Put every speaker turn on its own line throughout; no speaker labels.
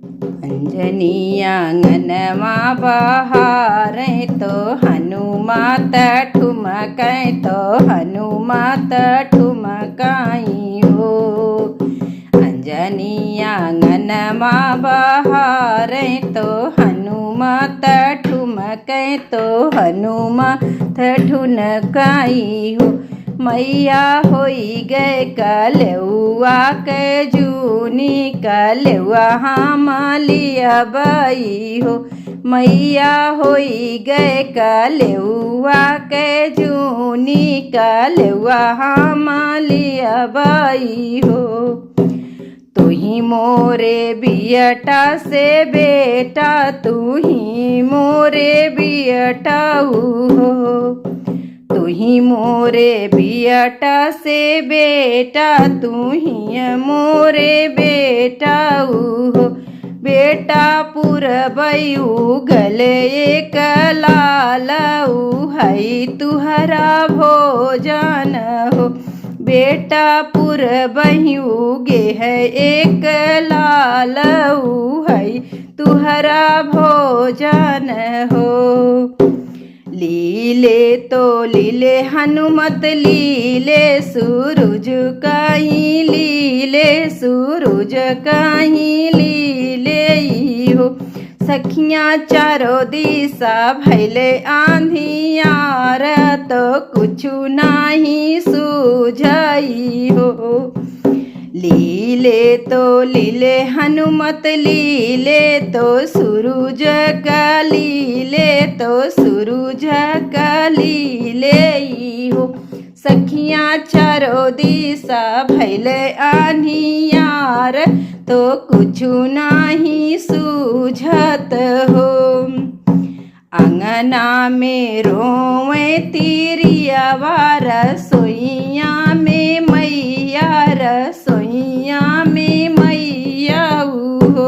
अंजनी आंगनमा बहारे तो हनुमात ठुमकै तो हनुमात ठुमकाई हो। अंजनी आंगनमा बहारे तो हनुमात ठुमकै तो हनुमात ठुनकाई हो। मैया होई गए कलेउआ के जूनी कलेउआ हमालिया बाई हो। मैया होई गए कलेउआ के जूनी कलेउआ हमालिया बाई हो। तू ही मोरे बियटा से बेटा तू ही मोरे बियटा हो। तू ही मोरे बियटा से बेटा तू ही मोरे बेटा हो। बेटा पुरबई गले एक लाल है तुहरा भोजन हो। बेटा पुरबई गे है एक लाल है तुहरा भोजन हो। लीले तो लीले हनुमत लीले सूरज काई लीले सूरज काई लीले हो। सखियाँ चारों दिशा भैले आंधियार तो कुछु नाही सूझाई हो। लीले तो लीले हनुमत लीले तो सूरज का लीले तो सूरज का लीले हो। सखियाँ चारों दिशा भैले आनियार तो कुछु नाही सूझत हो। अंगना में रोवे तिरियावा रसोइया में मैया रसोइया में मैया हो।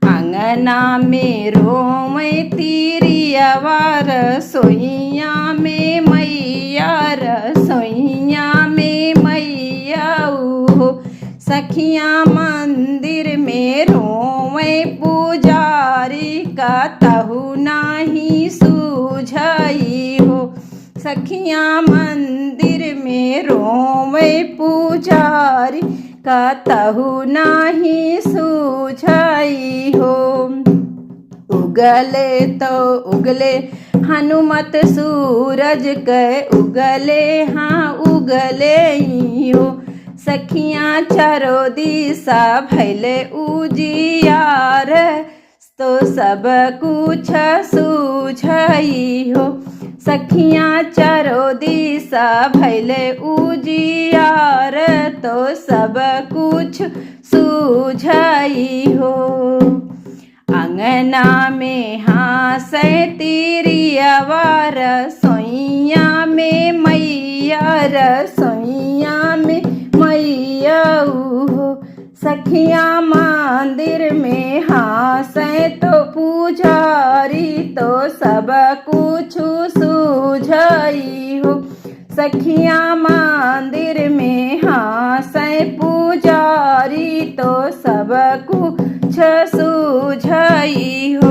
अंगना में रोवे तिरियावा रसोइया में मैया रसोइया में मैया हो। सखियाँ मंदिर में रोवे पुजारी का तहु नाही सूझाई हो। सखियाँ मंदिर में रोवे पुजारी का तहु नाही सूझाई हो। उगले तो उगले हनुमत सूरज के उगले हाँ उगले ही हो। सखियाँ चारों दिशा भैले उजियार तो सब कुछ सूझाई हो। सखियाँ चारों दिशा भैले उजियार तो सब कुछ सूझाई हो। अंगना में हासे तिरियावा रसोइया में मैया रसोइया में मैया हो। सखियाँ मंदिर में हासे तो पुजारी तो सब कुछ सूझाई हो। सखियाँ मंदिर में हासे पुजारी तो सब कुछ सूझाई हो।